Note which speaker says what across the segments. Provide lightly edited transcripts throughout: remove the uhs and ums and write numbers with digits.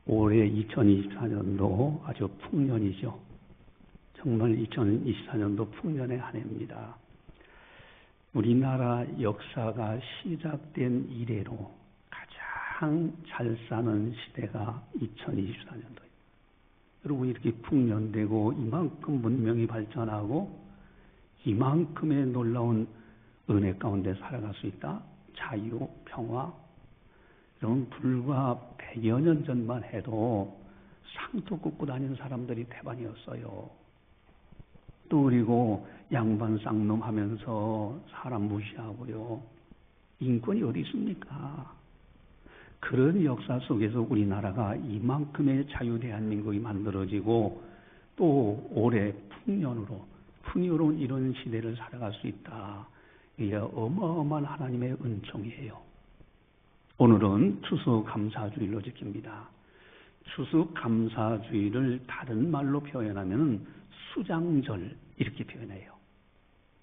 Speaker 1: 올해 2024년도 아주 풍년이죠. 정말 2024년도 풍년의 한 해입니다. 우리나라 역사가 시작된 이래로 가장 잘 사는 시대가 2024년도입니다. 여러분, 이렇게 풍년되고 이만큼 문명이 발전하고 이만큼의 놀라운 은혜 가운데 살아갈 수 있다. 자유, 평화. 여러분, 불과 100여 년 전만 해도 상투 긋고 다니는 사람들이 대반이었어요. 또 그리고 양반 쌍놈 하면서 사람 무시하고요. 인권이 어디 있습니까? 그런 역사 속에서 우리나라가 이만큼의 자유 대한민국이 만들어지고 또 올해 풍년으로 풍요로운 이런 시대를 살아갈 수 있다. 이게 어마어마한 하나님의 은총이에요. 오늘은 추수감사주일로 지킵니다. 추수감사주일을 다른 말로 표현하면 수장절 이렇게 표현해요.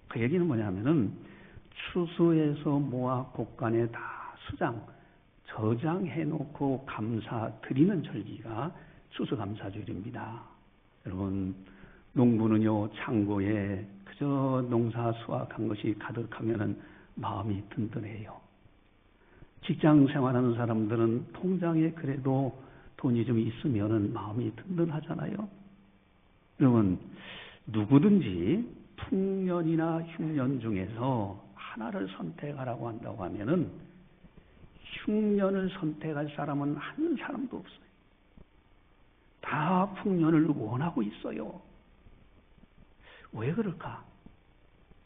Speaker 1: 그 얘기는 뭐냐면은 추수해서 모아 곳간에 다 저장해놓고 감사 드리는 절기가 추수감사주일입니다. 여러분, 농부는요, 창고에 그저 농사 수확한 것이 가득하면은 마음이 든든해요. 직장 생활하는 사람들은 통장에 그래도 돈이 좀 있으면은 마음이 든든하잖아요. 여러분, 누구든지 풍년이나 흉년 중에서 하나를 선택하라고 한다고 하면은 흉년을 선택할 사람은 한 사람도 없어요. 다 풍년을 원하고 있어요. 왜 그럴까?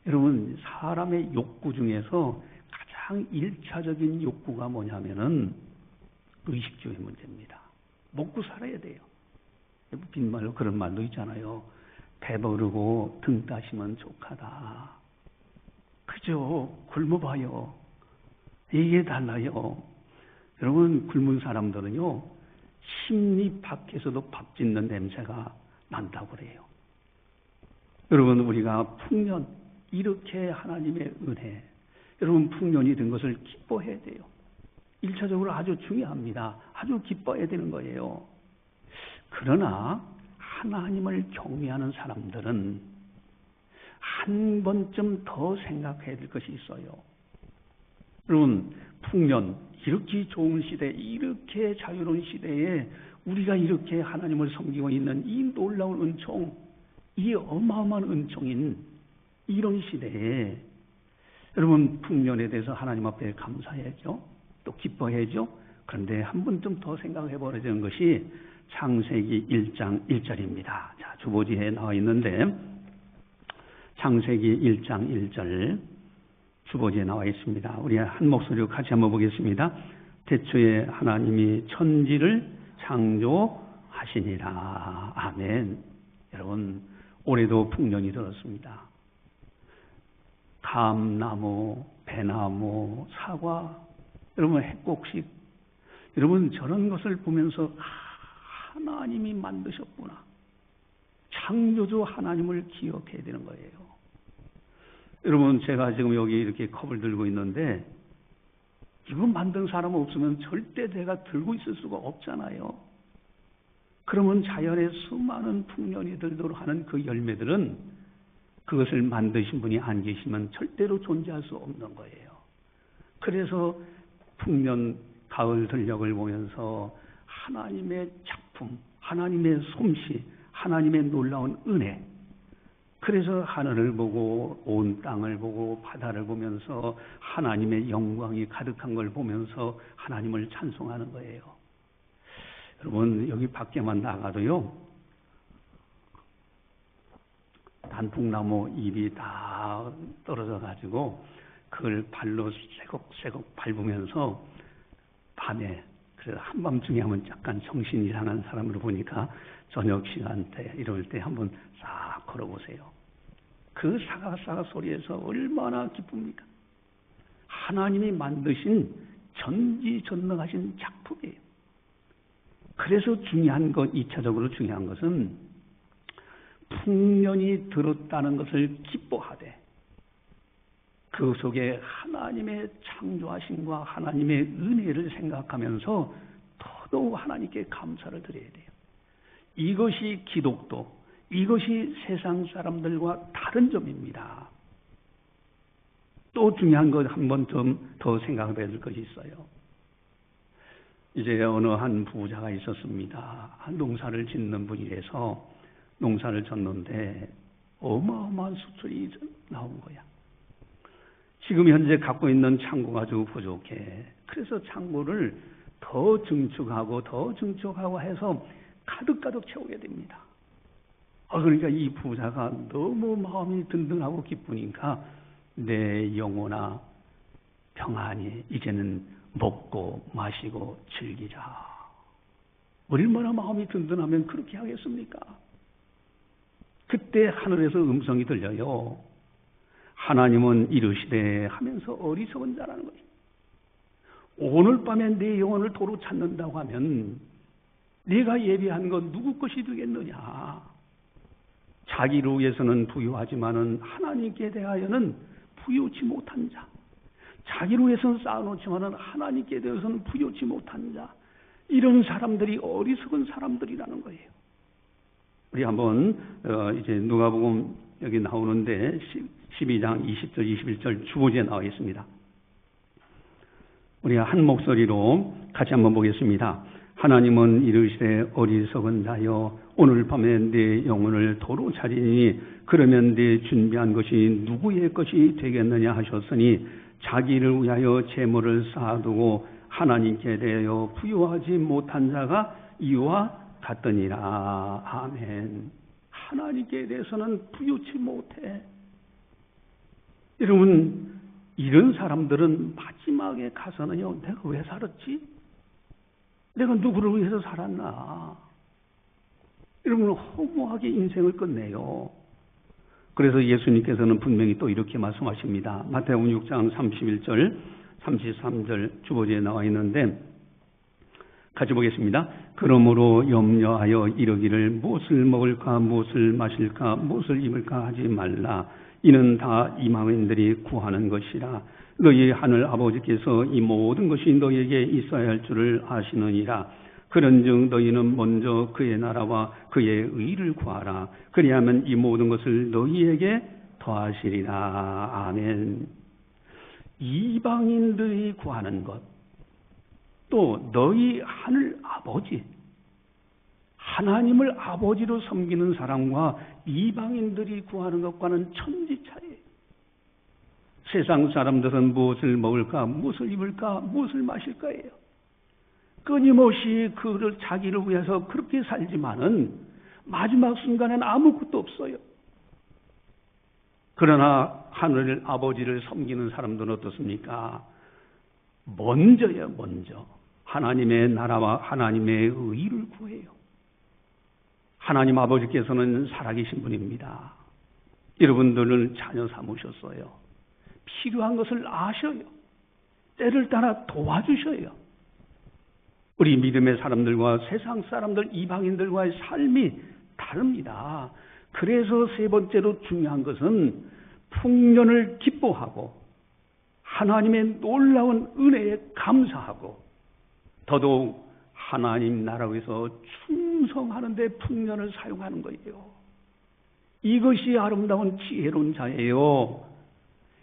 Speaker 1: 여러분, 사람의 욕구 중에서 가장 1차적인 욕구가 뭐냐면은 의식주의 문제입니다. 먹고 살아야 돼요. 빈말로 그런 말도 있잖아요. 배부르고 등 따시면 족하다. 그죠? 굶어봐요. 이게 달라요. 여러분, 굶은 사람들은요, 심리 밖에서도 밥 짓는 냄새가 난다고 그래요. 여러분, 우리가 풍년, 이렇게 하나님의 은혜, 여러분, 풍년이 된 것을 기뻐해야 돼요. 1차적으로 아주 중요합니다. 아주 기뻐해야 되는 거예요. 그러나 하나님을 경외하는 사람들은 한 번쯤 더 생각해야 될 것이 있어요. 여러분, 풍년, 이렇게 좋은 시대, 이렇게 자유로운 시대에 우리가 이렇게 하나님을 섬기고 있는 이 놀라운 은총, 이 어마어마한 은총인 이런 시대에 여러분, 풍년에 대해서 하나님 앞에 감사해야죠. 또 기뻐해야죠. 그런데 한 번쯤 더 생각해 보아야 되는 것이 창세기 1장 1절입니다. 자, 주보지에 나와 있는데 창세기 1장 1절 주보지에 나와 있습니다. 우리 한 목소리로 같이 한번 보겠습니다. 태초에 하나님이 천지를 창조하시니라. 아멘. 여러분, 올해도 풍년이 들었습니다. 감나무, 배나무, 사과, 여러분, 핵곡식, 여러분, 저런 것을 보면서 하나님이 만드셨구나. 창조주 하나님을 기억해야 되는 거예요. 여러분, 제가 지금 여기 이렇게 컵을 들고 있는데 이거 만든 사람 없으면 절대 제가 들고 있을 수가 없잖아요. 그러면 자연의 수많은 풍년이 들도록 하는 그 열매들은 그것을 만드신 분이 안 계시면 절대로 존재할 수 없는 거예요. 그래서 풍년, 가을 들녘을 보면서 하나님의 작품, 하나님의 솜씨, 하나님의 놀라운 은혜, 그래서 하늘을 보고 온 땅을 보고 바다를 보면서 하나님의 영광이 가득한 걸 보면서 하나님을 찬송하는 거예요. 여러분, 여기 밖에만 나가도요, 단풍나무 잎이 다 떨어져 가지고 그걸 발로 새곡새곡 밟으면서 밤에, 그래서 한밤중에 하면 약간 정신 이상한 사람으로 보니까 저녁 시간대 이럴 때 한번 싹 걸어보세요. 그 사각사각 소리에서 얼마나 기쁩니까? 하나님이 만드신 전지전능하신 작품이에요. 그래서 중요한 것, 2차적으로 중요한 것은 풍년이 들었다는 것을 기뻐하되 그 속에 하나님의 창조하심과 하나님의 은혜를 생각하면서 더 더더욱 하나님께 감사를 드려야 돼요. 이것이 기독도, 이것이 세상 사람들과 다른 점입니다. 또 중요한 것 한 번 더 생각해 볼 것이 있어요. 이제 어느 한 부자가 있었습니다. 농사를 짓는 분이라서 농사를 졌는데 어마어마한 수출이 나온 거야. 지금 현재 갖고 있는 창고가 아주 부족해. 그래서 창고를 더 증축하고 해서 가득가득 채우게 됩니다. 그러니까 이 부자가 너무 마음이 든든하고 기쁘니까 내 영혼아 평안히 이제는 먹고 마시고 즐기자. 얼마나 마음이 든든하면 그렇게 하겠습니까? 그때 하늘에서 음성이 들려요. 하나님은 이르시되 하면서 어리석은 자라는 거예요. 오늘 밤에 내 영혼을 도로 찾는다고 하면 네가 예비한 건 누구 것이 되겠느냐. 자기를 위해서는 부유하지만은 하나님께 대하여는 부유치 못한 자. 자기를 위해서는 쌓아놓지만은 하나님께 대해서는 부유치 못한 자. 이런 사람들이 어리석은 사람들이라는 거예요. 우리 한번 이제 누가복음 여기 나오는데 12장 20절 21절 주보지에 나와 있습니다. 우리가 한 목소리로 같이 한번 보겠습니다. 하나님은 이르시되 어리석은 자여 오늘 밤에 네 영혼을 도로 차리니 그러면 네 준비한 것이 누구의 것이 되겠느냐 하셨으니 자기를 위하여 재물을 쌓아두고 하나님께 대하여 부유하지 못한 자가 이와 같더니라. 아멘. 하나님께 대해서는 부유치 못해. 여러분, 이런 사람들은 마지막에 가서는요, 내가 왜 살았지? 내가 누구를 위해서 살았나? 여러분, 허무하게 인생을 끝내요. 그래서 예수님께서는 분명히 또 이렇게 말씀하십니다. 마태복음 6장 31절, 33절 주보지에 나와 있는데 같이 보겠습니다. 그러므로 염려하여 이르기를 무엇을 먹을까, 무엇을 마실까, 무엇을 입을까 하지 말라. 이는 다 이방인들이 구하는 것이라. 너희 하늘 아버지께서 이 모든 것이 너희에게 있어야 할 줄을 아시느니라. 그런즉 너희는 먼저 그의 나라와 그의 의를 구하라. 그리하면 이 모든 것을 너희에게 더하시리라. 아멘. 이방인들이 구하는 것, 또 너희 하늘 아버지, 하나님을 아버지로 섬기는 사람과 이방인들이 구하는 것과는 천지차이에요. 세상 사람들은 무엇을 먹을까, 무엇을 입을까, 무엇을 마실까예요. 끊임없이 그를 자기를 위해서 그렇게 살지만은 마지막 순간엔 아무것도 없어요. 그러나 하늘 아버지를 섬기는 사람들은 어떻습니까? 먼저 하나님의 나라와 하나님의 의를 구해요. 하나님 아버지께서는 살아계신 분입니다. 여러분들을 자녀 삼으셨어요. 필요한 것을 아셔요. 때를 따라 도와주셔요. 우리 믿음의 사람들과 세상 사람들, 이방인들과의 삶이 다릅니다. 그래서 세 번째로 중요한 것은 풍년을 기뻐하고 하나님의 놀라운 은혜에 감사하고 더더욱 하나님 나라 위해서 충성하는 데 풍년을 사용하는 거예요. 이것이 아름다운 지혜로운 자예요.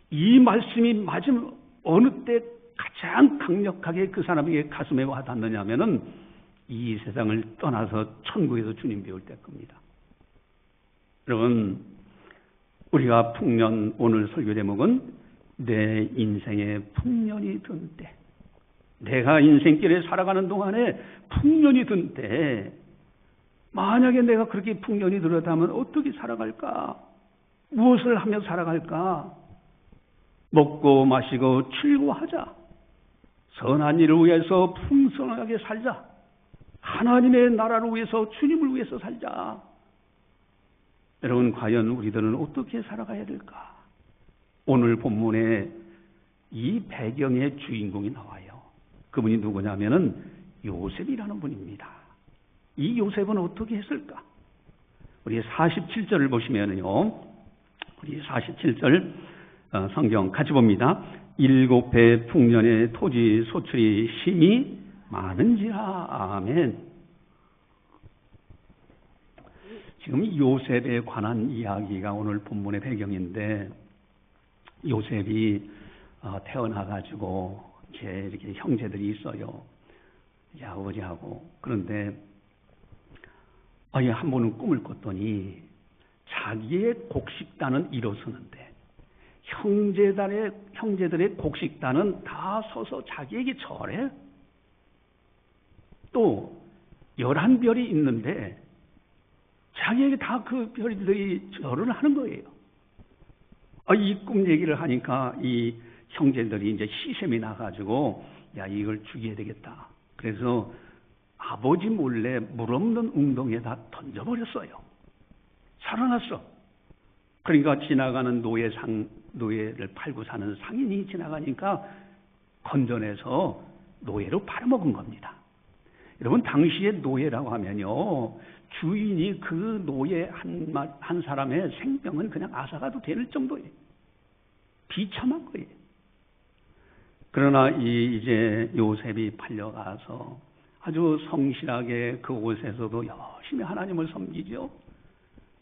Speaker 1: 이 말씀이 마지막 어느 때 가장 강력하게 그 사람에게 가슴에 와닿느냐 하면은 이 세상을 떠나서 천국에서 주님 배울 때 겁니다. 여러분, 우리가 풍년, 오늘 설교 제목은 내 인생의 풍년이 든 때, 내가 인생길에 살아가는 동안에 풍년이 든 때, 만약에 내가 그렇게 풍년이 들었다면 어떻게 살아갈까? 무엇을 하며 살아갈까? 먹고 마시고 즐거워하자. 선한 일을 위해서 풍성하게 살자. 하나님의 나라를 위해서, 주님을 위해서 살자. 여러분, 과연 우리들은 어떻게 살아가야 될까? 오늘 본문에 이 배경의 주인공이 나와요. 그분이 누구냐면은 요셉이라는 분입니다. 이 요셉은 어떻게 했을까? 우리 47절을 보시면요. 우리 47절 성경 같이 봅니다. 7배 풍년의 토지 소출이 심히 많은지라. 아멘. 지금 요셉에 관한 이야기가 오늘 본문의 배경인데, 요셉이 태어나가지고 이렇게 형제들이 있어요. 이제 아버지하고. 그런데 한 번은 꿈을 꿨더니 자기의 곡식단은 일어서는데 형제들의 곡식단은 다 서서 자기에게 절해. 또 11별이 있는데 자기에게 다 그 별들이 절을 하는 거예요. 이 꿈 얘기를 하니까 이 형제들이 이제 시샘이 나가지고 이걸 죽여야 되겠다. 그래서 아버지 몰래 물 없는 웅덩이에다 던져버렸어요. 살아났어. 그러니까 지나가는 노예를 팔고 사는 상인이 지나가니까 건져내서 노예로 팔아먹은 겁니다. 여러분, 당시에 노예라고 하면요, 주인이 그 노예 한 사람의 생명은 그냥 앗아가도 될 정도예요. 비참한 거예요. 그러나 이제 요셉이 팔려가서 아주 성실하게 그곳에서도 열심히 하나님을 섬기죠.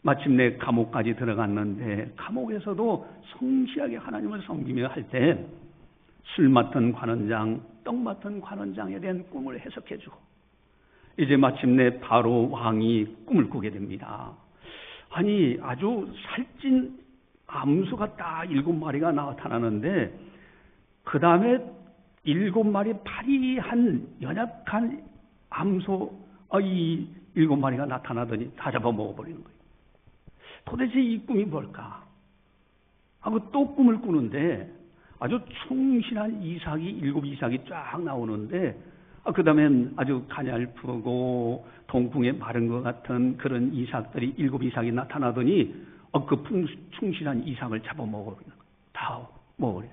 Speaker 1: 마침내 감옥까지 들어갔는데 감옥에서도 성실하게 하나님을 섬기며 할 때 술 맡은 관원장, 떡 맡은 관원장에 대한 꿈을 해석해주고, 이제 마침내 바로 왕이 꿈을 꾸게 됩니다. 아주 살찐 암소가 딱 7마리가 나타나는데, 그 다음에 7마리 파리한 연약한 암소 이 7마리가 나타나더니 다 잡아먹어버리는 거예요. 도대체 이 꿈이 뭘까? 하고 또 꿈을 꾸는데 아주 충실한 이삭이 7이삭이 쫙 나오는데, 그 다음엔 아주 가냘프고 동풍에 마른 것 같은 그런 이삭들이 7이삭이 나타나더니 그 충실한 이삭을 잡아먹어버리는 거예요. 다 먹어버려요.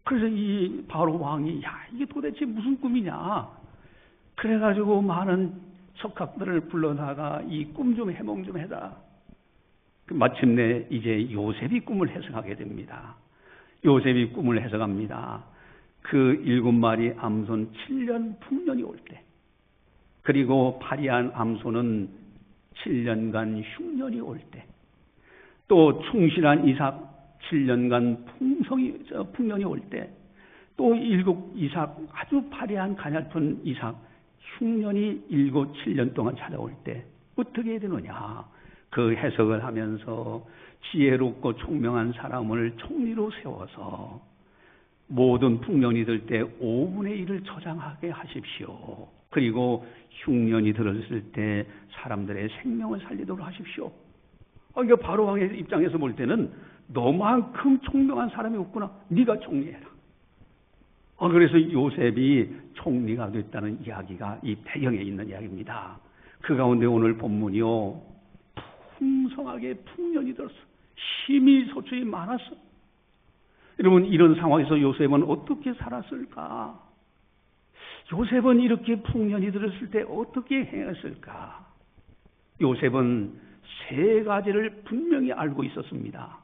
Speaker 1: 그래서 이 바로 왕이 이게 도대체 무슨 꿈이냐? 그래가지고 많은 석학들을 불러다가 이 꿈 좀 해몽 좀 해라. 마침내 이제 요셉이 꿈을 해석하게 됩니다. 요셉이 꿈을 해석합니다. 그 7마리 암소는 7년 풍년이 올 때, 그리고 파리한 암소는 7년간 흉년이 올 때, 또 충실한 이삭 7년간 풍년이 올 때, 또 7이삭 아주 파리한 가냘픈 이삭 흉년이 7년 동안 찾아올 때 어떻게 해야 되느냐? 그 해석을 하면서 지혜롭고 총명한 사람을 총리로 세워서 모든 풍년이 들 때 5분의 1을 저장하게 하십시오. 그리고 흉년이 들었을 때 사람들의 생명을 살리도록 하십시오. 그러니까 바로 왕의 입장에서 볼 때는 너만큼 총명한 사람이 없구나. 네가 총리해라. 그래서 요셉이 총리가 됐다는 이야기가 이 배경에 있는 이야기입니다. 그 가운데 오늘 본문이요, 풍성하게 풍년이 들었어. 심히 소출이 많았어. 여러분, 이런 상황에서 요셉은 어떻게 살았을까? 요셉은 이렇게 풍년이 들었을 때 어떻게 행했을까? 요셉은 3가지를 분명히 알고 있었습니다.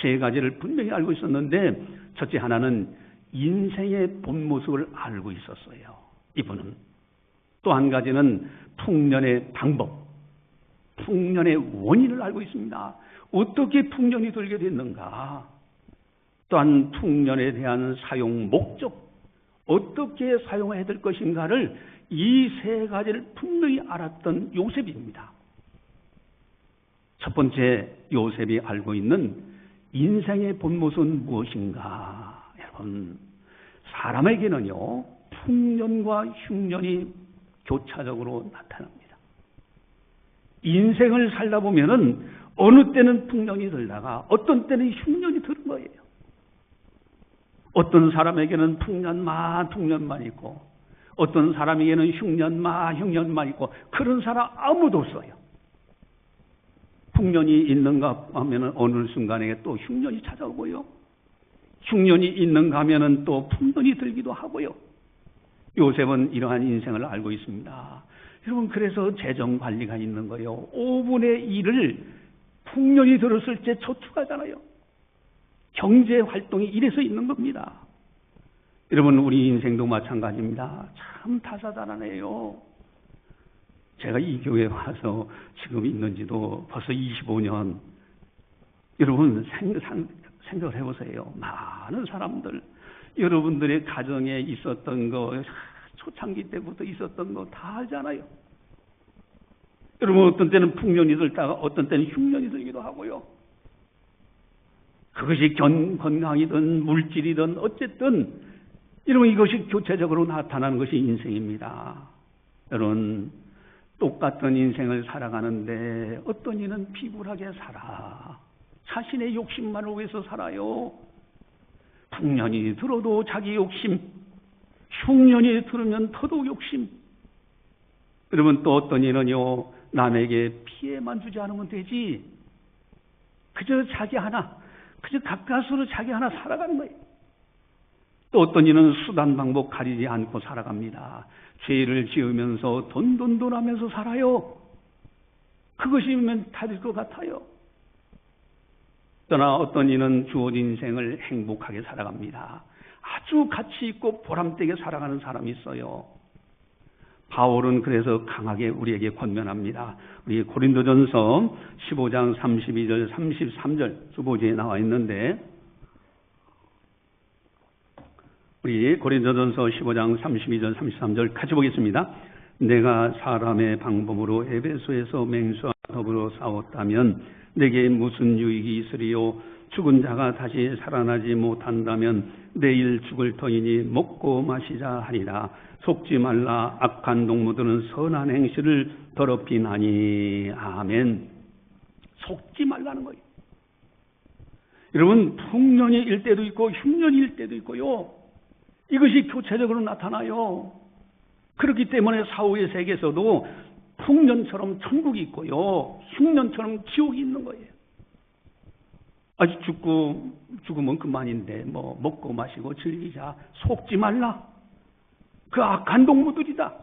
Speaker 1: 3가지를 분명히 알고 있었는데, 첫째 하나는 인생의 본 모습을 알고 있었어요. 이분은. 또 한 가지는 풍년의 방법, 풍년의 원인을 알고 있습니다. 어떻게 풍년이 들게 됐는가? 또한 풍년에 대한 사용 목적, 어떻게 사용해야 될 것인가를 이 3가지를 분명히 알았던 요셉입니다. 첫 번째, 요셉이 알고 있는 인생의 본 모습은 무엇인가? 여러분, 사람에게는요, 풍년과 흉년이 교차적으로 나타납니다. 인생을 살다 보면은 어느 때는 풍년이 들다가 어떤 때는 흉년이 드는 거예요. 어떤 사람에게는 풍년만 있고, 어떤 사람에게는 흉년만 있고, 그런 사람 아무도 없어요. 풍년이 있는가 하면은 어느 순간에 또 흉년이 찾아오고요. 흉년이 있는가 하면은 또 풍년이 들기도 하고요. 요셉은 이러한 인생을 알고 있습니다. 여러분, 그래서 재정 관리가 있는 거예요. 5분의 1을 풍년이 들었을 때 저축하잖아요. 경제 활동이 이래서 있는 겁니다. 여러분, 우리 인생도 마찬가지입니다. 참 다사다난해요. 제가 이 교회에 와서 지금 있는지도 벌써 25년. 여러분, 생각을 해보세요. 많은 사람들, 여러분들의 가정에 있었던 거, 초창기 때부터 있었던 거 다 알잖아요. 여러분, 어떤 때는 풍년이 들다가 어떤 때는 흉년이 들기도 하고요. 그것이 건강이든 물질이든 어쨌든 여러분, 이것이 교체적으로 나타나는 것이 인생입니다. 여러분, 똑같은 인생을 살아가는데 어떤 이는 비굴하게 살아. 자신의 욕심만을 위해서 살아요. 풍년이 들어도 자기 욕심, 흉년이 들으면 더더욱 욕심. 여러분, 또 어떤 이는요, 남에게 피해만 주지 않으면 되지. 그저 자기 하나, 그저 가까스로 자기 하나 살아가는 거예요. 또 어떤 이는 수단 방법 가리지 않고 살아갑니다. 죄를 지으면서 돈 하면서 살아요. 그것이면 다될 것 같아요. 그러나 어떤 이는 주어진 인생을 행복하게 살아갑니다. 아주 가치 있고 보람되게 살아가는 사람이 있어요. 바울은 그래서 강하게 우리에게 권면합니다. 우리 고린도전서 15장 32절 33절 주보지에 나와 있는데, 우리 고린도전서 15장 32절 33절 같이 보겠습니다. 내가 사람의 방법으로 에베소에서 맹수와 더불어 싸웠다면 내게 무슨 유익이 있으리요? 죽은 자가 다시 살아나지 못한다면 내일 죽을 터이니 먹고 마시자 하리라. 속지 말라. 악한 동무들은 선한 행실을 더럽히나니. 아멘. 속지 말라는 거예요. 여러분, 풍년일 때도 있고 흉년일 때도 있고요. 이것이 교체적으로 나타나요. 그렇기 때문에 사후의 세계에서도 풍년처럼 천국이 있고요, 흉년처럼 지옥이 있는 거예요. 아직 죽으면 그만인데 뭐 먹고 마시고 즐기자. 속지 말라. 그 악한 동무들이다.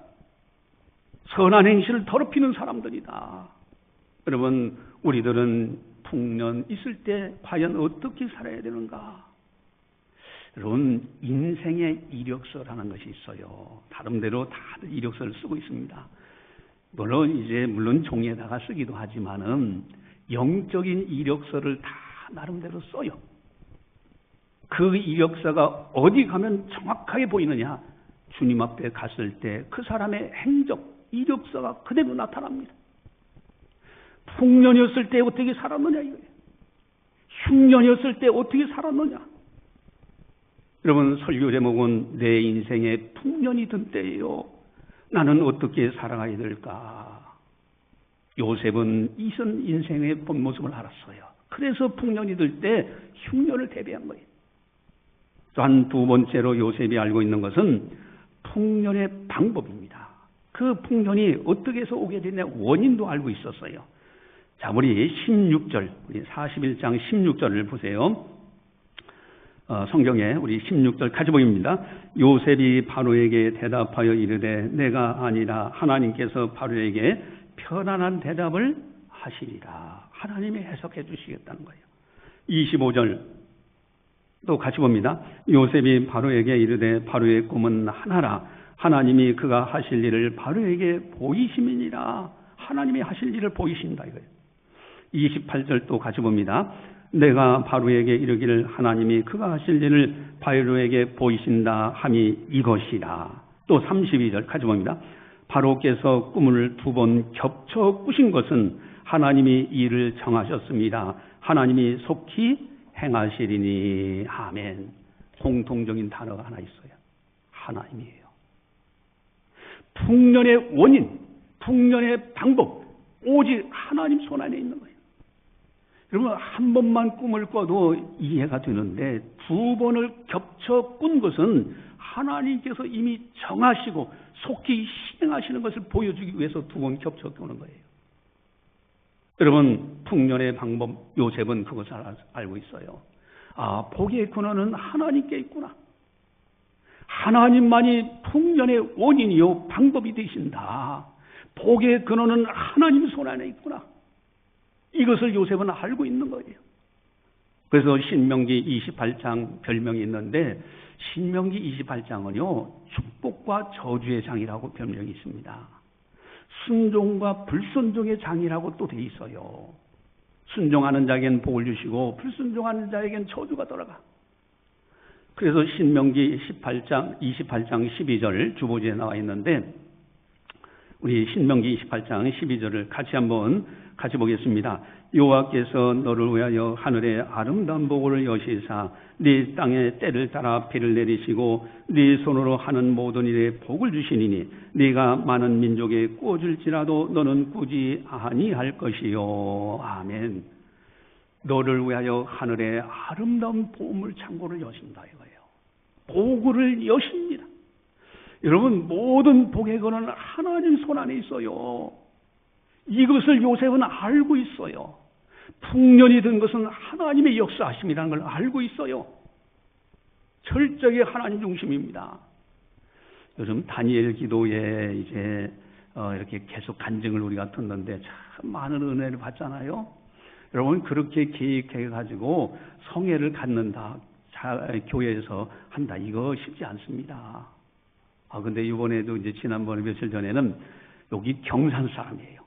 Speaker 1: 선한 행실을 더럽히는 사람들이다. 여러분, 우리들은 풍년 있을 때 과연 어떻게 살아야 되는가? 여러분, 인생의 이력서라는 것이 있어요. 나름대로 다들 이력서를 쓰고 있습니다. 물론 종이에다가 쓰기도 하지만은 영적인 이력서를 다 나름대로 써요. 그 이력서가 어디 가면 정확하게 보이느냐? 주님 앞에 갔을 때 그 사람의 행적, 이력서가 그대로 나타납니다. 풍년이었을 때 어떻게 살았느냐 이거예요. 흉년이었을 때 어떻게 살았느냐. 여러분, 설교 제목은 내 인생에 풍년이 든 때예요. 나는 어떻게 살아가야 될까? 요셉은 이전 인생의 본 모습을 알았어요. 그래서 풍년이 들 때 흉년을 대비한 거예요. 또한 두 번째로 요셉이 알고 있는 것은 풍년의 방법입니다. 그 풍년이 어떻게 해서 오게 됐냐 원인도 알고 있었어요. 자, 우리 16절, 우리 41장 16절을 보세요. 성경에 우리 16절 같이 보입니다. 요셉이 바로에게 대답하여 이르되 내가 아니라 하나님께서 바로에게 편안한 대답을 하시리라. 하나님이 해석해 주시겠다는 거예요. 25절 또 같이 봅니다. 요셉이 바로에게 이르되 바로의 꿈은 하나라. 하나님이 그가 하실 일을 바로에게 보이심이니라. 하나님이 하실 일을 보이신다 이거예요. 28절 또 같이 봅니다. 내가 바로에게 이르기를 하나님이 그가 하실 일을 바로에게 보이신다 함이 이것이라. 또 32절 같이 봅니다. 바로께서 꿈을 2번 겹쳐 꾸신 것은 하나님이 이를 정하셨습니다. 하나님이 속히 행하시리니. 아멘. 공통적인 단어가 하나 있어요. 하나님이에요. 풍년의 원인, 풍년의 방법, 오직 하나님 손 안에 있는 거예요. 여러분, 한 번만 꿈을 꿔도 이해가 되는데 2번을 겹쳐 꾼 것은 하나님께서 이미 정하시고 속히 실행하시는 것을 보여주기 위해서 2번 겹쳐 꾸는 거예요. 여러분, 풍년의 방법, 요셉은 그것을 알고 있어요. 아, 복의 근원은 하나님께 있구나. 하나님만이 풍년의 원인이요 방법이 되신다. 복의 근원은 하나님 손 안에 있구나. 이것을 요셉은 알고 있는 거예요. 그래서 신명기 28장 별명이 있는데 신명기 28장은요 축복과 저주의 장이라고 별명이 있습니다. 순종과 불순종의 장이라고 또 돼 있어요. 순종하는 자에겐 복을 주시고 불순종하는 자에겐 저주가 돌아가. 그래서 신명기 28장 12절 주보지에 나와 있는데 우리 신명기 28장 12절을 같이 보겠습니다. 여호와께서 너를 위하여 하늘에 아름다운 보고를 여시사 네 땅에 때를 따라 비를 내리시고 네 손으로 하는 모든 일에 복을 주시니니 네가 많은 민족에 꾸어질지라도 너는 꾸지 아니할 것이요. 아멘. 너를 위하여 하늘에 아름다운 보물 창고를 여신다 이거예요. 보고를 여십니다. 여러분 모든 복의 근원은 하나님 손 안에 있어요. 이것을 요셉은 알고 있어요. 풍년이 든 것은 하나님의 역사하심이라는 걸 알고 있어요. 철저히 하나님 중심입니다. 요즘 다니엘 기도에 이제 이렇게 계속 간증을 우리가 듣는데 참 많은 은혜를 받잖아요. 여러분 그렇게 계획해가지고 성회를 갖는다, 교회에서 한다 이거 쉽지 않습니다. 근데 이번에도 이제 지난번에 며칠 전에는 여기 경산 사람이에요.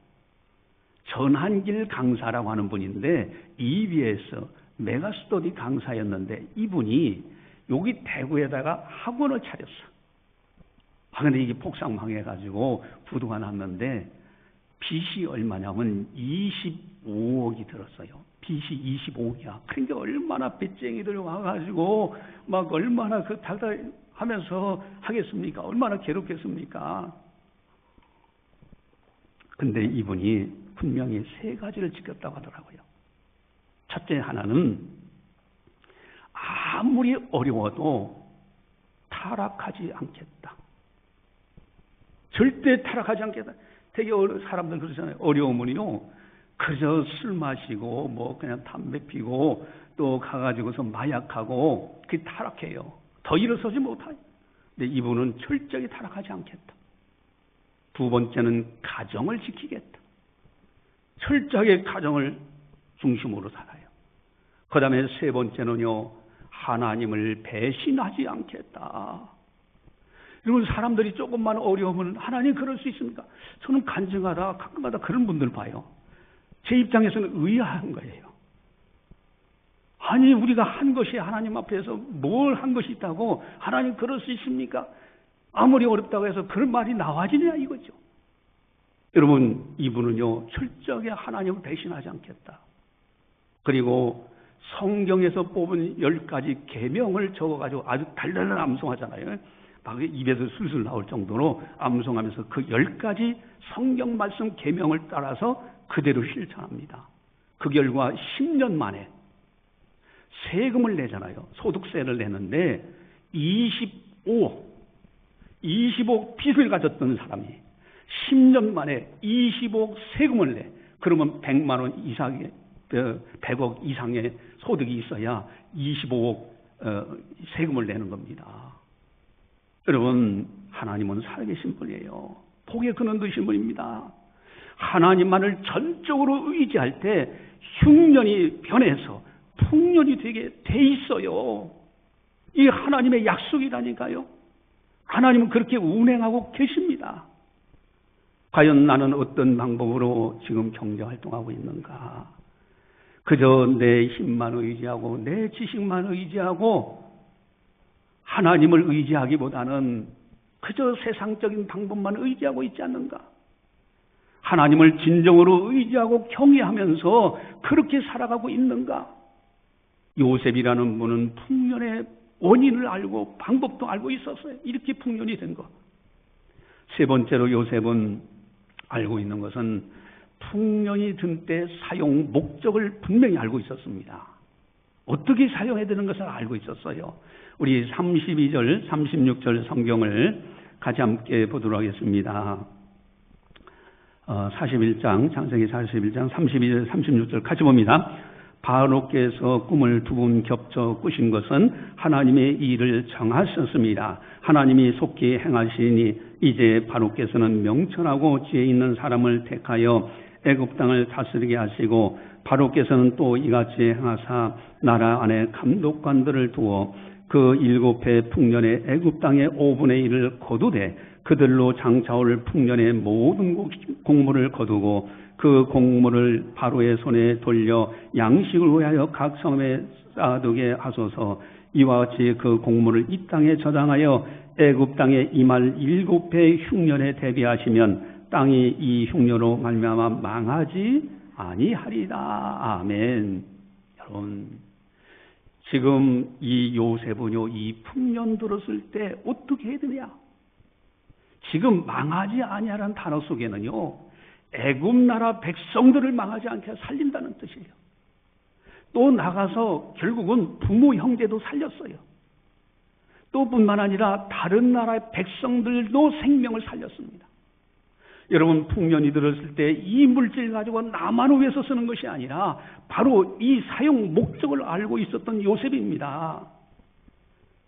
Speaker 1: 전한길 강사라고 하는 분인데 EBS 메가스터디 강사였는데 이분이 여기 대구에다가 학원을 차렸어. 근데 이게 폭삭망해가지고 부도가 났는데 빚이 얼마냐면 25억이 들었어요. 빚이 25억이야. 그러니까 얼마나 빚쟁이들 와가지고 막 얼마나 그 달달 하면서 하겠습니까? 얼마나 괴롭겠습니까? 근데 이분이 분명히 세 가지를 지켰다고 하더라고요. 첫째 하나는 아무리 어려워도 타락하지 않겠다. 절대 타락하지 않겠다. 되게 사람들 그러잖아요. 어려우면요 그저 술 마시고 뭐 그냥 담배 피고 또 가가지고서 마약하고 그게 타락해요. 더 일어서지 못해요. 근데 이분은 철저히 타락하지 않겠다. 두 번째는 가정을 지키겠다. 철저하게 가정을 중심으로 살아요. 그 다음에 세 번째는요, 하나님을 배신하지 않겠다. 여러분, 사람들이 조금만 어려우면 하나님 그럴 수 있습니까? 저는 간증하다 가끔가다 그런 분들 봐요. 제 입장에서는 의아한 거예요. 아니, 우리가 한 것이 하나님 앞에서 뭘 한 것이 있다고 하나님 그럴 수 있습니까? 아무리 어렵다고 해서 그런 말이 나와지냐 이거죠. 여러분, 이분은요 철저하게 하나님을 배신하지 않겠다. 그리고 성경에서 뽑은 10가지 계명을 적어가지고 아주 달달달 암송하잖아요. 막 입에서 술술 나올 정도로 암송하면서 그 10가지 성경 말씀 계명을 따라서 그대로 실천합니다. 그 결과 10년 만에 세금을 내잖아요. 소득세를 내는데 25억 빚을 가졌던 사람이 10년 만에 25억 세금을 내. 그러면 100만 원 이상의 100억 이상의 소득이 있어야 25억 세금을 내는 겁니다. 여러분, 하나님은 살아계신 분이에요. 복의 근원 되신 분입니다. 하나님만을 전적으로 의지할 때 흉년이 변해서 풍년이 되게 돼 있어요. 이 하나님의 약속이라니까요. 하나님은 그렇게 운행하고 계십니다. 과연 나는 어떤 방법으로 지금 경제활동하고 있는가? 그저 내 힘만 의지하고 내 지식만 의지하고 하나님을 의지하기보다는 그저 세상적인 방법만 의지하고 있지 않는가? 하나님을 진정으로 의지하고 경외하면서 그렇게 살아가고 있는가? 요셉이라는 분은 풍년의 원인을 알고 방법도 알고 있었어요. 이렇게 풍년이 된 것. 세 번째로 요셉은 알고 있는 것은 풍년이 든 때 사용 목적을 분명히 알고 있었습니다. 어떻게 사용해야 되는 것을 알고 있었어요. 우리 32절, 36절 성경을 같이 함께 보도록 하겠습니다. 41장, 창세기 41장 32절, 36절 같이 봅니다. 바로께서 꿈을 두 번 겹쳐 꾸신 것은 하나님의 일을 정하셨습니다. 하나님이 속히 행하시니 이제 바로께서는 명철하고 지혜 있는 사람을 택하여 애굽 땅을 다스리게 하시고 바로께서는 또 이같이 행하사 나라 안에 감독관들을 두어 그 7해 풍년의 애굽 땅의 5분의 1을 거두되 그들로 장차올 풍년의 모든 곡물을 거두고 그 곡물을 바로의 손에 돌려 양식을 위하여 각 성에 쌓아두게 하소서. 이와 같이 그 곡물을 이 땅에 저장하여 애굽 땅에 임할 7해 흉년에 대비하시면 땅이 이 흉년으로 말미암아 망하지 아니하리다. 아멘. 여러분, 지금 이 요셉은요, 이 풍년 들었을 때 어떻게 해야 되냐? 지금 망하지 아니하라는 단어 속에는요, 애굽 나라 백성들을 망하지 않게 살린다는 뜻이에요. 또 나가서 결국은 부모 형제도 살렸어요. 또 뿐만 아니라 다른 나라의 백성들도 생명을 살렸습니다. 여러분, 풍년이 들었을 때 이 물질 가지고 나만을 위해서 쓰는 것이 아니라 바로 이 사용 목적을 알고 있었던 요셉입니다.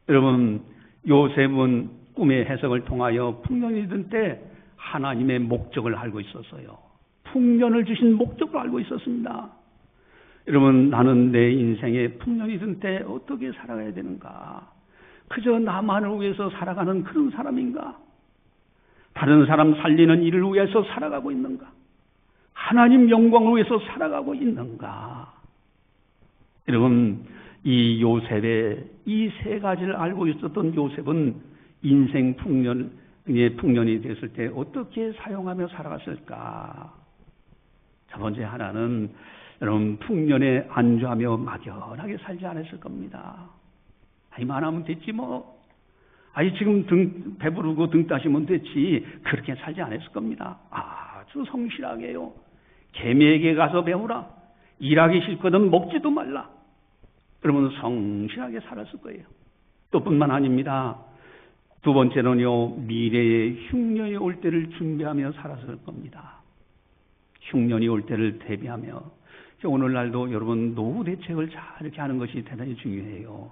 Speaker 1: 여러분, 요셉은 꿈의 해석을 통하여 풍년이 든 때 하나님의 목적을 알고 있었어요. 풍년을 주신 목적을 알고 있었습니다. 여러분, 나는 내 인생에 풍년이 든 때 어떻게 살아가야 되는가? 그저 나만을 위해서 살아가는 그런 사람인가? 다른 사람 살리는 일을 위해서 살아가고 있는가? 하나님 영광을 위해서 살아가고 있는가? 여러분, 이 요셉의 이 세 가지를 알고 있었던 요셉은 인생 풍년이 됐을 때 어떻게 사용하며 살아갔을까? 첫 번째 하나는 여러분, 풍년에 안주하며 막연하게 살지 않았을 겁니다. 이만하면 됐지 뭐. 지금 배부르고 등 따시면 됐지. 그렇게 살지 않았을 겁니다. 아주 성실하게요. 개미에게 가서 배우라. 일하기 싫거든 먹지도 말라. 그러면 성실하게 살았을 거예요. 또 뿐만 아닙니다. 두 번째는요, 미래의 흉년이 올 때를 준비하며 살았을 겁니다. 흉년이 올 때를 대비하며. 오늘날도 여러분, 노후 대책을 잘 이렇게 하는 것이 대단히 중요해요.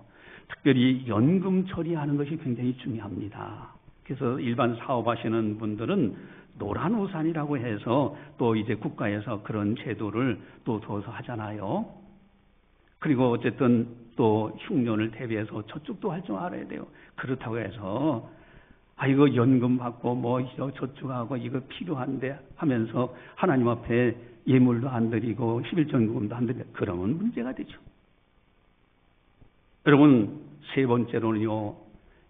Speaker 1: 특별히 연금 처리하는 것이 굉장히 중요합니다. 그래서 일반 사업하시는 분들은 노란 우산이라고 해서 또 이제 국가에서 그런 제도를 또 둬서 하잖아요. 그리고 어쨌든 또 흉년을 대비해서 저축도 할 줄 알아야 돼요. 그렇다고 해서 이거 연금 받고 뭐 저축하고 이거 필요한데 하면서 하나님 앞에 예물도 안 드리고 11전금도 안 드리고 그러면 문제가 되죠. 여러분, 세 번째로는요,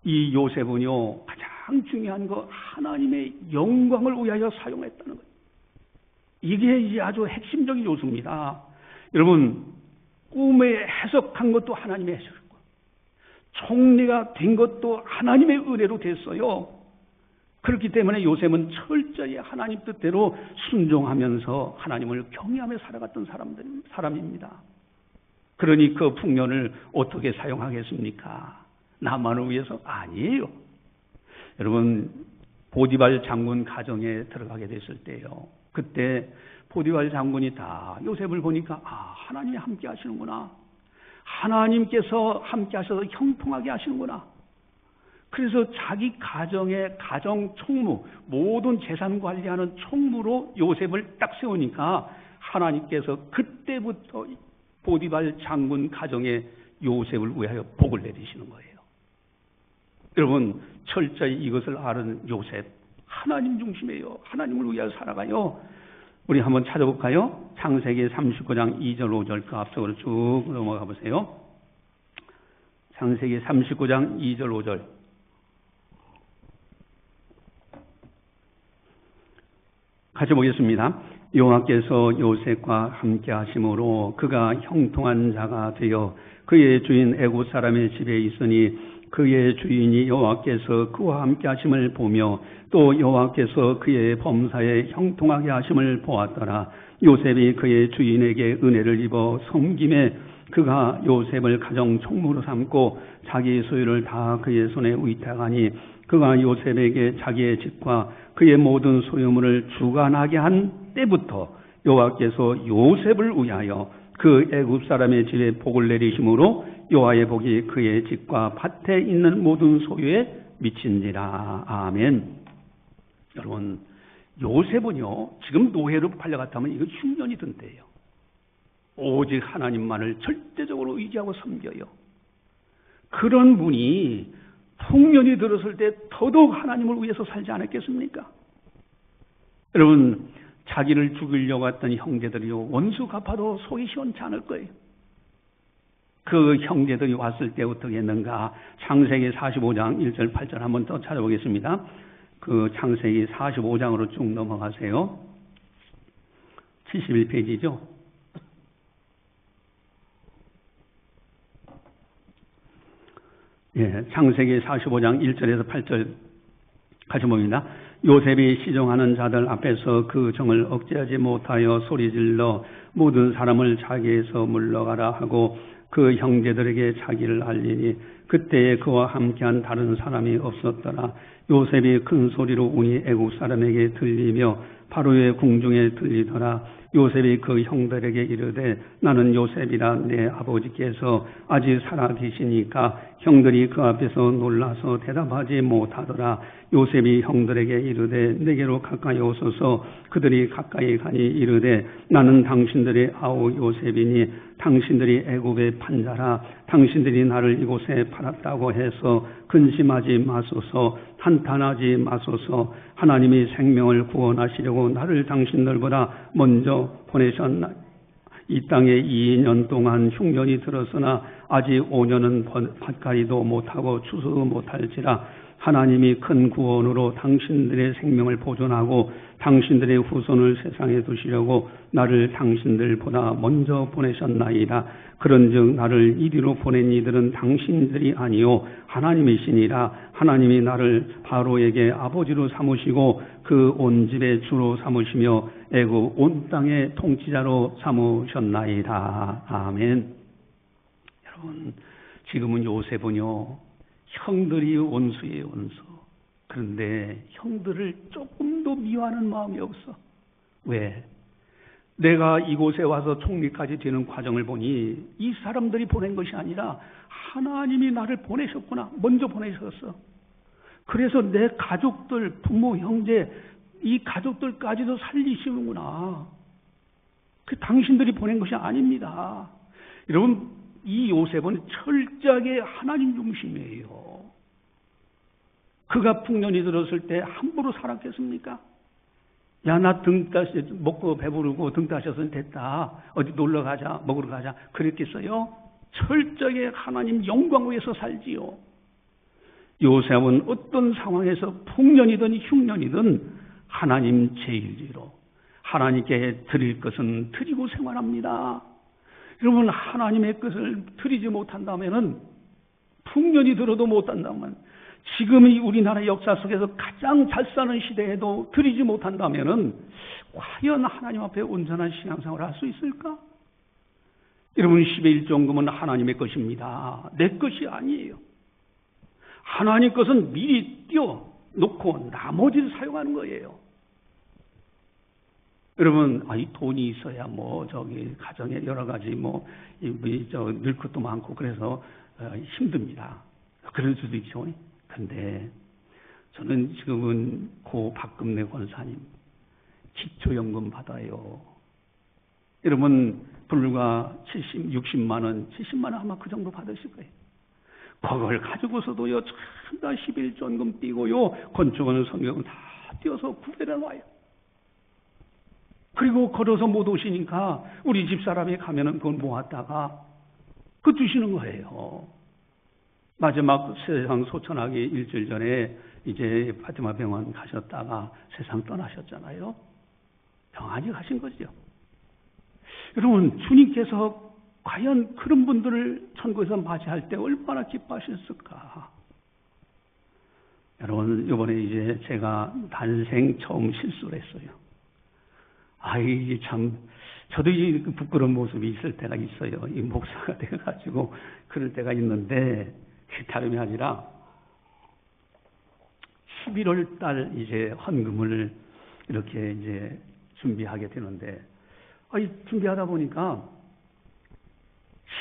Speaker 1: 이 요셉은요, 가장 중요한 거 하나님의 영광을 위하여 사용했다는 거예요. 이게 아주 핵심적인 요소입니다. 여러분, 꿈에 해석한 것도 하나님의 해석이고, 총리가 된 것도 하나님의 은혜로 됐어요. 그렇기 때문에 요셉은 철저히 하나님 뜻대로 순종하면서 하나님을 경외하며 살아갔던 사람입니다. 그러니 그 풍년을 어떻게 사용하겠습니까? 나만을 위해서? 아니에요. 여러분, 보디발 장군 가정에 들어가게 됐을 때요, 그때 보디발 장군이 다 요셉을 보니까 하나님이 함께 하시는구나. 하나님께서 함께 하셔서 형통하게 하시는구나. 그래서 자기 가정의 가정 총무, 모든 재산 관리하는 총무로 요셉을 딱 세우니까 하나님께서 그때부터 보디발 장군 가정에 요셉을 위하여 복을 내리시는 거예요. 여러분, 철저히 이것을 아는 요셉, 하나님 중심이에요. 하나님을 위하여 살아가요. 우리 한번 찾아볼까요? 창세기 39장 2절 5절 그 앞쪽으로 쭉 넘어가 보세요. 창세기 39장 2절 5절. 같이 보겠습니다. 여호와께서 요셉과 함께 하심으로 그가 형통한 자가 되어 그의 주인 애굽 사람의 집에 있으니 그의 주인이 여호와께서 그와 함께 하심을 보며 또 여호와께서 그의 범사에 형통하게 하심을 보았더라. 요셉이 그의 주인에게 은혜를 입어 섬김에 그가 요셉을 가정 총무로 삼고 자기 소유를 다 그의 손에 위탁하니 그가 요셉에게 자기의 집과 그의 모든 소유물을 주관하게 한 때부터 여호와께서 요셉을 위하여 그 애굽 사람의 집에 복을 내리심으로 여호와의 복이 그의 집과 밭에 있는 모든 소유에 미친지라. 아멘. 여러분, 요셉은요, 지금 노예로 팔려갔다면 이거 흉년이던 때예요. 오직 하나님만을 절대적으로 의지하고 섬겨요. 그런 분이 풍년이 들었을 때 더더욱 하나님을 위해서 살지 않았겠습니까? 여러분, 자기를 죽이려고 했던 형제들이요, 원수 갚아도 속이 시원치 않을 거예요. 그 형제들이 왔을 때 어떻게 했는가? 창세기 45장 1절 8절 한번 더 찾아보겠습니다. 그 창세기 45장으로 쭉 넘어가세요. 71페이지죠. 예, 창세기 45장 1절에서 8절 같이 봅니다. 요셉이 시종하는 자들 앞에서 그 정을 억제하지 못하여 소리질러 모든 사람을 자기에서 물러가라 하고 그 형제들에게 자기를 알리니 그때에 그와 함께한 다른 사람이 없었더라. 요셉이 큰 소리로 운이 애국 사람에게 들리며 바로의 궁중에 들리더라. 요셉이 그 형들에게 이르되 나는 요셉이라 내 아버지께서 아직 살아 계시니까 형들이 그 앞에서 놀라서 대답하지 못하더라. 요셉이 형들에게 이르되 내게로 가까이 오소서. 그들이 가까이 가니 이르되 나는 당신들의 아우 요셉이니 당신들이 애굽의 판자라. 당신들이 나를 이곳에 팔았다고 해서 근심하지 마소서. 한탄하지 마소서. 하나님이 생명을 구원하시려고 나를 당신들보다 먼저 보내셨나. 이 땅에 2년 동안 흉년이 들었으나 아직 5년은 밭가리도 못하고 추수도 못할지라. 하나님이 큰 구원으로 당신들의 생명을 보존하고 당신들의 후손을 세상에 두시려고 나를 당신들보다 먼저 보내셨나이다. 그런즉 나를 이리로 보낸 이들은 당신들이 아니요 하나님이시니라. 하나님이 나를 바로에게 아버지로 삼으시고 그 온 집의 주로 삼으시며 애굽 온 땅의 통치자로 삼으셨나이다. 아멘. 여러분, 지금은 요셉은요, 형들이 원수의 원수. 그런데 형들을 조금도 미워하는 마음이 없어. 왜? 내가 이곳에 와서 총리까지 되는 과정을 보니 이 사람들이 보낸 것이 아니라 하나님이 나를 보내셨구나. 먼저 보내셨어. 그래서 내 가족들, 부모, 형제, 이 가족들까지도 살리시는구나. 그 당신들이 보낸 것이 아닙니다. 여러분, 이 요셉은 철저하게 하나님 중심이에요. 그가 풍년이 들었을 때 함부로 살았겠습니까? 야, 나 등 따시, 먹고 배부르고 등 따셨으면 됐다. 어디 놀러 가자, 먹으러 가자. 그랬겠어요? 철저하게 하나님 영광 위해서 살지요. 요셉은 어떤 상황에서 풍년이든 흉년이든 하나님 제일지로 하나님께 드릴 것은 드리고 생활합니다. 여러분, 하나님의 것을 드리지 못한다면은 풍년이 들어도 못한다면 지금 이 우리나라 역사 속에서 가장 잘 사는 시대에도 드리지 못한다면은 과연 하나님 앞에 온전한 신앙생활을 할 수 있을까? 여러분, 10의 1종금은 하나님의 것입니다. 내 것이 아니에요. 하나님 것은 미리 띄워놓고 나머지를 사용하는 거예요. 여러분, 이 돈이 있어야 가정에 여러 가지 늘 것도 많고 그래서 힘듭니다. 그럴 수도 있죠. 근데 저는 지금은 고 박금래 권사님 기초연금 받아요. 여러분, 불과 60만 원, 70만 원 아마 그 정도 받으실 거예요. 그걸 가지고서도요, 전다 11조금 띄고요, 건축하는 성경은 다 띄어서 구별해 놔요. 그리고 걸어서 못 오시니까 우리 집사람이 가면은 그걸 모았다가 그 주시는 거예요. 마지막 세상 소천하기 일주일 전에 이제 파티마 병원 가셨다가 세상 떠나셨잖아요. 평안히 가신 거죠. 여러분, 주님께서 과연 그런 분들을 천국에서 맞이할 때 얼마나 기뻐하셨을까? 여러분, 이번에 이제 제가 난생 처음 실수를 했어요. 저도 이 부끄러운 모습이 있을 때가 있어요. 이 목사가 돼가지고 그럴 때가 있는데, 다름이 아니라 11월 달 이제 헌금을 이렇게 이제 준비하게 되는데, 준비하다 보니까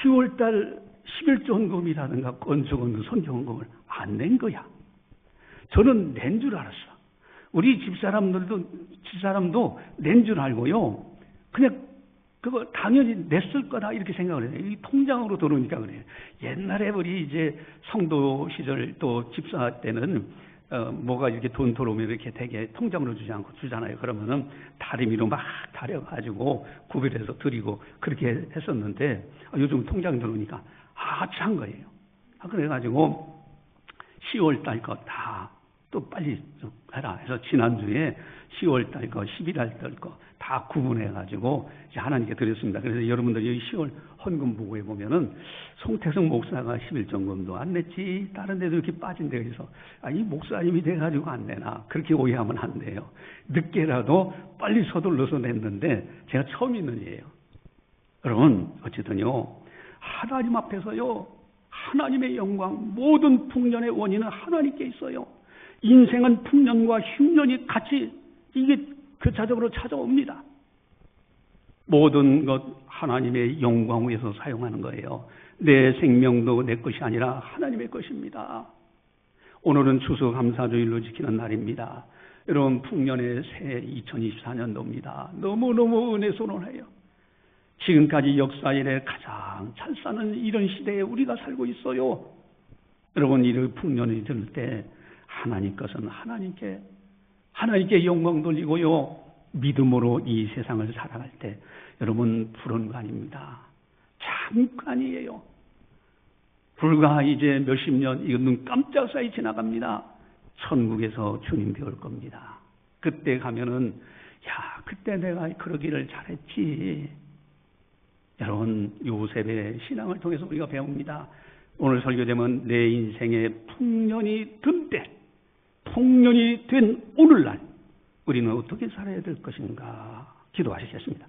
Speaker 1: 10월 달 11조 헌금이라든가 건축헌금, 선교헌금을 안 낸 거야. 저는 낸 줄 알았어. 우리 집사람도 낸 줄 알고요. 그냥 그거 당연히 냈을 거다 이렇게 생각을 해요. 이 통장으로 들어오니까 그래요. 옛날에 우리 이제 성도 시절 또 집사 때는 뭐가 이렇게 돈 들어오면 이렇게 되게 통장으로 주지 않고 주잖아요. 그러면은 다리미로 막 다려가지고 구별해서 드리고 그렇게 했었는데 요즘 통장 들어오니까 아차한 거예요. 그래가지고 10월 달 거 다 또 빨리 해라 해서 지난주에 10월 달 거, 11월 달 거 다 구분해가지고 하나님께 드렸습니다. 그래서 여러분들이 10월 헌금 보고에 보면은 송태성 목사가 11정금도 안 냈지 다른 데도 이렇게 빠진 데가 있어. 이 목사님이 돼가지고 안 내나 그렇게 오해하면 안 돼요. 늦게라도 빨리 서둘러서 냈는데 제가 처음 있는 일이에요. 여러분 어쨌든요 하나님 앞에서요 하나님의 영광 모든 풍년의 원인은 하나님께 있어요. 인생은 풍년과 흉년이 같이 이게 교차적으로 찾아옵니다. 모든 것 하나님의 영광 위해서 사용하는 거예요. 내 생명도 내 것이 아니라 하나님의 것입니다. 오늘은 추수감사주일로 지키는 날입니다. 여러분 풍년의 새 2024년도입니다. 너무너무 은혜스러워요. 지금까지 역사 이래 가장 잘 사는 이런 시대에 우리가 살고 있어요. 여러분 이 풍년이 들 때 하나님 것은 하나님께 영광 돌리고요. 믿음으로 이 세상을 살아갈 때 여러분 푸른 거 아닙니다. 잠깐이에요. 불과 이제 몇십 년 이거 눈 깜짝 사이 지나갑니다. 천국에서 주님 배울 겁니다. 그때 가면은 그때 내가 그러기를 잘했지. 여러분 요셉의 신앙을 통해서 우리가 배웁니다. 오늘 설교되면 내 인생의 풍년이 든 때, 풍년이 된 오늘날 우리는 어떻게 살아야 될 것인가 기도하시겠습니다.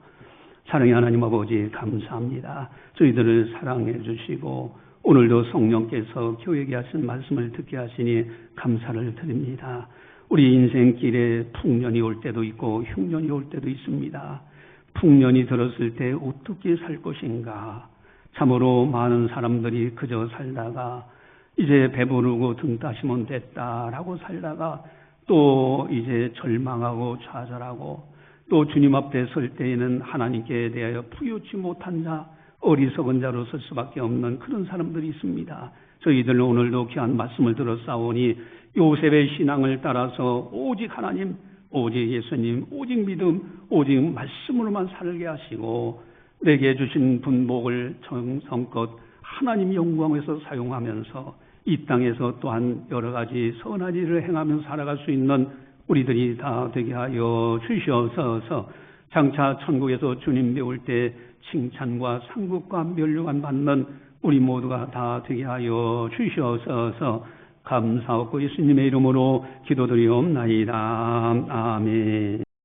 Speaker 1: 사랑의 하나님 아버지 감사합니다. 저희들을 사랑해 주시고 오늘도 성령께서 교회에게 하신 말씀을 듣게 하시니 감사를 드립니다. 우리 인생길에 풍년이 올 때도 있고 흉년이 올 때도 있습니다. 풍년이 들었을 때 어떻게 살 것인가. 참으로 많은 사람들이 그저 살다가 이제 배부르고 등 따시면 됐다라고 살다가 또 이제 절망하고 좌절하고 또 주님 앞에 설 때에는 하나님께 대하여 부유치 못한 자, 어리석은 자로 설 수밖에 없는 그런 사람들이 있습니다. 저희들 오늘도 귀한 말씀을 들었사오니 요셉의 신앙을 따라서 오직 하나님, 오직 예수님, 오직 믿음, 오직 말씀으로만 살게 하시고 내게 주신 분복을 정성껏 하나님 영광에서 사용하면서 이 땅에서 또한 여러 가지 선한 일을 행하며 살아갈 수 있는 우리들이 다 되게 하여 주시옵소서. 장차 천국에서 주님 배울 때 칭찬과 상급과 면류관 받는 우리 모두가 다 되게 하여 주시옵소서. 감사하고 예수님의 이름으로 기도드리옵나이다. 아멘.